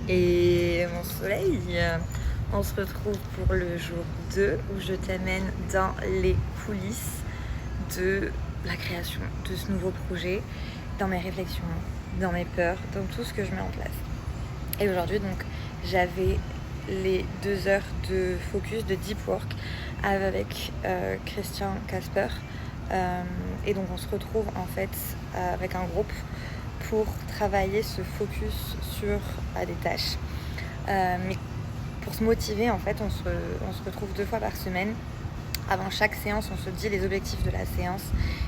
Et mon soleil, on se retrouve pour le jour 2 où je t'amène dans les coulisses de la création de ce nouveau projet, dans mes réflexions, dans mes peurs, dans tout ce que je mets en place. Et aujourd'hui, donc, j'avais les 2 heures de focus, de deep work avec Christian Casper. Et donc, on se retrouve en fait avec un groupe pour travailler ce focus sur des tâches. Mais pour se motiver, en fait, on se retrouve 2 fois par semaine. Avant chaque séance, on se dit les objectifs de la séance.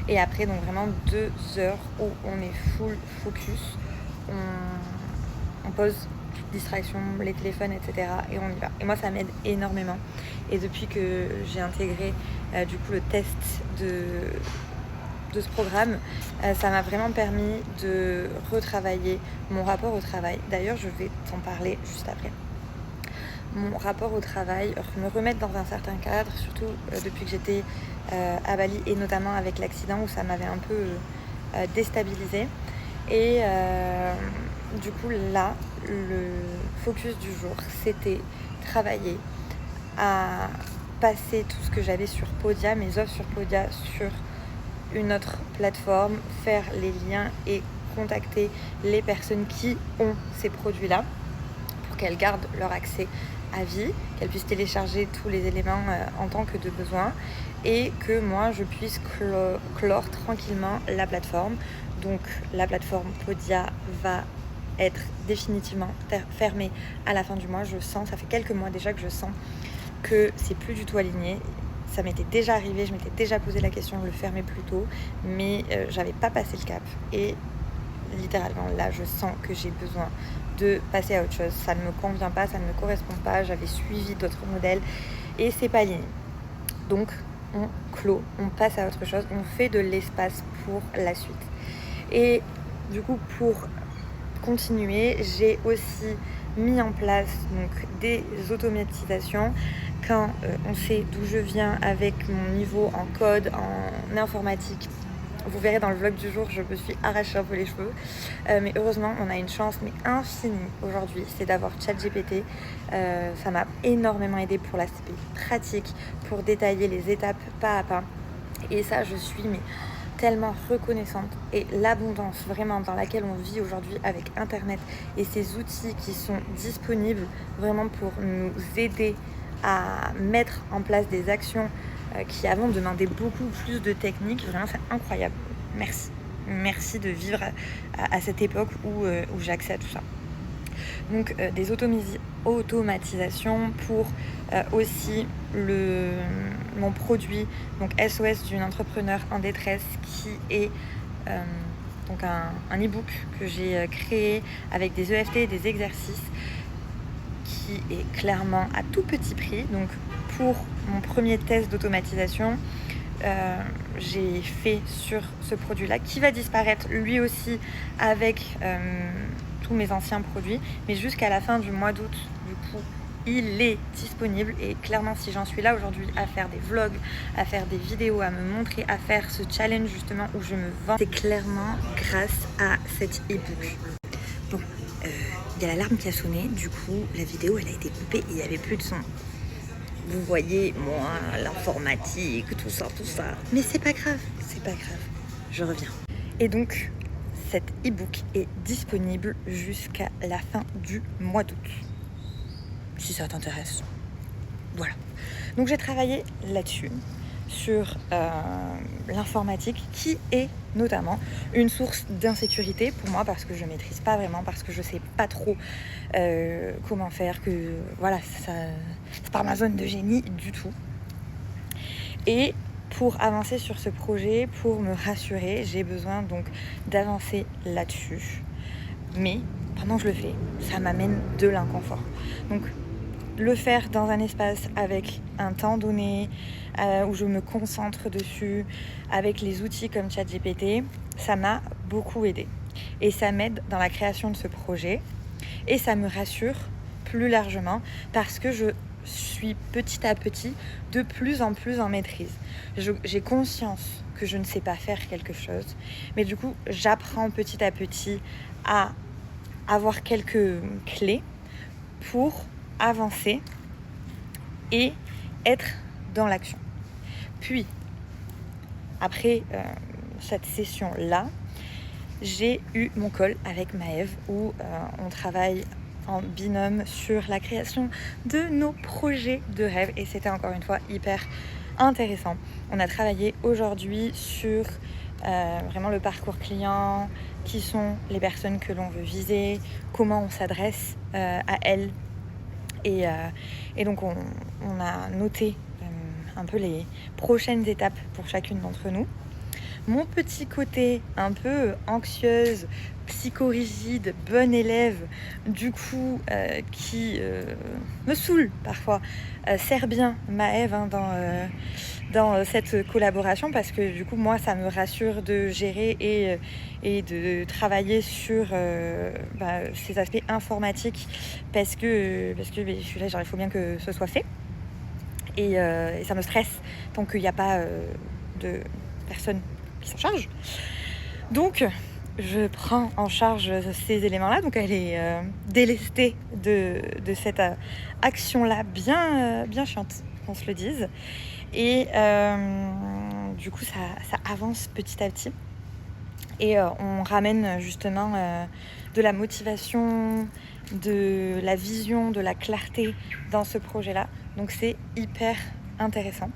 Et après, donc vraiment 2 heures où on est full focus. On pose toute distraction, les téléphones, etc. Et on y va. Et moi, ça m'aide énormément. Et depuis que j'ai intégré du coup le test de ce programme, ça m'a vraiment permis de retravailler mon rapport au travail. D'ailleurs, je vais t'en parler juste après. Mon rapport au travail, me remettre dans un certain cadre, surtout depuis que j'étais à Bali et notamment avec l'accident où ça m'avait un peu déstabilisée. Et du coup là, le focus du jour, c'était travailler à passer tout ce que j'avais sur Podia, mes offres sur Podia, sur une autre plateforme, faire les liens et contacter les personnes qui ont ces produits-là pour qu'elles gardent leur accès à vie, qu'elles puissent télécharger tous les éléments en tant que de besoin et que moi je puisse clore tranquillement la plateforme. Donc la plateforme Podia va être définitivement fermée à la fin du mois. Je sens, ça fait quelques mois déjà que je sens que c'est plus du tout aligné. Ça m'était déjà arrivé, je m'étais déjà posé la question de le fermer plus tôt, mais j'avais pas passé le cap. Et littéralement là, je sens que j'ai besoin de passer à autre chose. Ça ne me convient pas, ça ne me correspond pas. J'avais suivi d'autres modèles et c'est pas aligné. Donc on clôt, on passe à autre chose, on fait de l'espace pour la suite. Et du coup, pour continuer, j'ai aussi mis en place donc des automatisations. Quand on sait d'où je viens avec mon niveau en code, en informatique, vous verrez dans le vlog du jour, je me suis arraché un peu les cheveux. Mais heureusement, on a une chance mais infinie aujourd'hui, c'est d'avoir ChatGPT. Ça m'a énormément aidé pour l'aspect pratique, pour détailler les étapes pas à pas. Et ça, je suis tellement reconnaissante. Et l'abondance vraiment dans laquelle on vit aujourd'hui avec Internet et ces outils qui sont disponibles vraiment pour nous aider à mettre en place des actions qui avant demandaient beaucoup plus de techniques, vraiment c'est incroyable. Merci de vivre à cette époque où j'ai accès à tout ça. Donc des automatisations pour aussi mon produit, donc SOS d'une entrepreneur en détresse, qui est donc un e-book que j'ai créé avec des EFT et des exercices, qui est clairement à tout petit prix. Donc pour mon premier test d'automatisation, j'ai fait sur ce produit-là qui va disparaître lui aussi avec tous mes anciens produits, mais jusqu'à la fin du mois d'août, du coup, il est disponible. Et clairement, si j'en suis là aujourd'hui à faire des vlogs, à faire des vidéos, à me montrer, à faire ce challenge justement où je me vends, c'est clairement grâce à cet e-book. Bon, il y a l'alarme qui a sonné, du coup, la vidéo, elle a été coupée et il n'y avait plus de son. Vous voyez, moi, l'informatique, tout ça. Mais c'est pas grave, je reviens. Et donc, cet e-book est disponible jusqu'à la fin du mois d'août. Si ça t'intéresse. Voilà. Donc j'ai travaillé là-dessus, sur l'informatique, qui est notamment une source d'insécurité pour moi, parce que je maîtrise pas vraiment, parce que je sais pas trop comment faire, que voilà, c'est pas ma zone de génie du tout. Et pour avancer sur ce projet, pour me rassurer, j'ai besoin donc d'avancer là-dessus. Mais pendant que je le fais, ça m'amène de l'inconfort. Donc le faire dans un espace avec un temps donné, où je me concentre dessus, avec les outils comme ChatGPT, ça m'a beaucoup aidé. Et ça m'aide dans la création de ce projet. Et ça me rassure plus largement parce que je suis petit à petit de plus en plus en maîtrise. J'ai conscience que je ne sais pas faire quelque chose, mais du coup, j'apprends petit à petit à avoir quelques clés pour avancer et être dans l'action. Puis, après cette session-là, j'ai eu mon call avec Maëve où on travaille en binôme sur la création de nos projets de rêve et c'était encore une fois hyper intéressant. On a travaillé aujourd'hui sur vraiment le parcours client, qui sont les personnes que l'on veut viser, comment on s'adresse à elles et donc on a noté un peu les prochaines étapes pour chacune d'entre nous. Mon petit côté un peu anxieuse, psychorigide, bonne élève, du coup, qui me saoule parfois, sert bien Maëve dans cette collaboration parce que du coup, moi, ça me rassure de gérer et de travailler sur ces aspects informatiques parce que je suis là, genre, il faut bien que ce soit fait. Et ça me stresse tant qu'il n'y a pas de personne qui s'en charge. Donc, je prends en charge ces éléments-là. Donc, elle est délestée de cette action-là bien chiante, qu'on se le dise. Et du coup, ça avance petit à petit. Et on ramène justement de la motivation, de la vision, de la clarté dans ce projet-là. Donc c'est hyper intéressant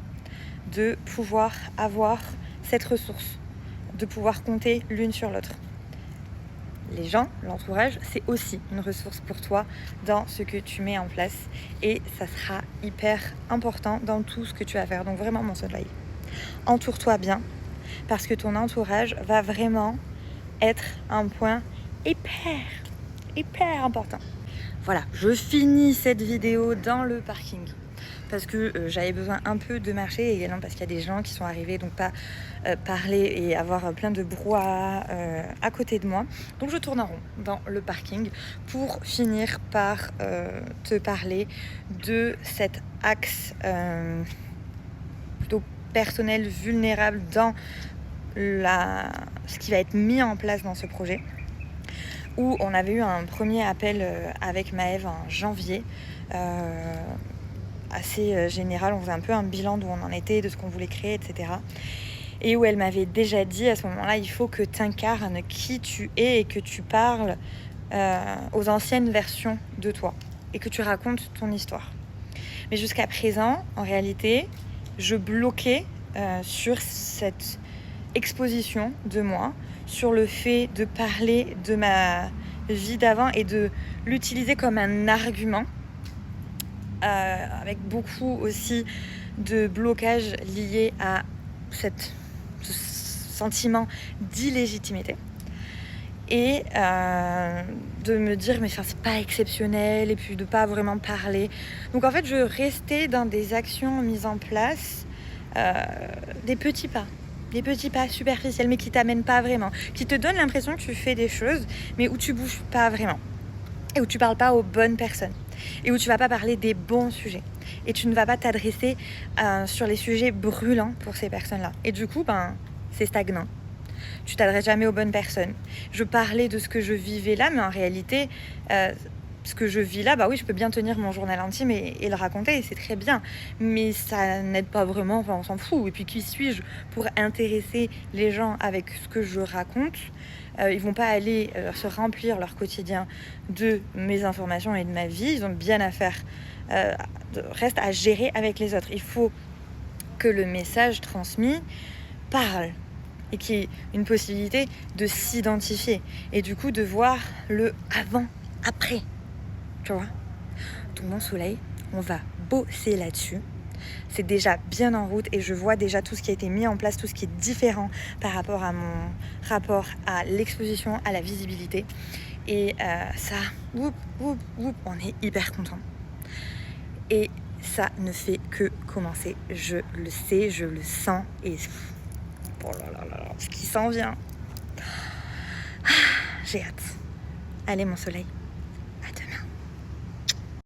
de pouvoir avoir cette ressource, de pouvoir compter l'une sur l'autre. Les gens, l'entourage, c'est aussi une ressource pour toi dans ce que tu mets en place et ça sera hyper important dans tout ce que tu vas faire. Donc vraiment mon soleil, entoure-toi bien parce que ton entourage va vraiment être un point hyper important. Voilà, je finis cette vidéo dans le parking parce que j'avais besoin un peu de marcher et également parce qu'il y a des gens qui sont arrivés, donc pas parler et avoir plein de brouhaha à côté de moi. Donc je tourne en rond dans le parking pour finir par te parler de cet axe plutôt personnel, vulnérable dans ce qui va être mis en place dans ce projet. Où on avait eu un premier appel avec Maëve en janvier, assez général, on faisait un peu un bilan d'où on en était, de ce qu'on voulait créer, etc. Et où elle m'avait déjà dit à ce moment-là, il faut que tu incarnes qui tu es et que tu parles aux anciennes versions de toi et que tu racontes ton histoire. Mais jusqu'à présent, en réalité, je bloquais sur cette exposition de moi, sur le fait de parler de ma vie d'avant et de l'utiliser comme un argument avec beaucoup aussi de blocage lié à ce sentiment d'illégitimité et de me dire mais c'est pas exceptionnel et puis de pas vraiment parler. Donc en fait je restais dans des actions mises en place, des petits pas superficiels mais qui t'amènent pas vraiment, qui te donnent l'impression que tu fais des choses mais où tu bouges pas vraiment et où tu parles pas aux bonnes personnes et où tu vas pas parler des bons sujets et tu ne vas pas t'adresser sur les sujets brûlants pour ces personnes-là et du coup c'est stagnant. Tu t'adresses jamais aux bonnes personnes. Je parlais de ce que je vivais là, mais en réalité, ce que je vis là, oui, je peux bien tenir mon journal intime et le raconter, et c'est très bien. Mais ça n'aide pas vraiment, on s'en fout. Et puis, qui suis-je pour intéresser les gens avec ce que je raconte ? Ils vont pas aller se remplir leur quotidien de mes informations et de ma vie. Ils ont bien à faire. Reste à gérer avec les autres. Il faut que le message transmis parle et qu'il y ait une possibilité de s'identifier et du coup de voir le avant, après, tu vois. Donc mon soleil, on va bosser là-dessus. C'est déjà bien en route et je vois déjà tout ce qui a été mis en place, tout ce qui est différent par rapport à mon rapport à l'exposition, à la visibilité. Et ça, on est hyper content. Et ça ne fait que commencer. Je le sais, je le sens et oh là, ce qui s'en vient. J'ai hâte. Allez mon soleil.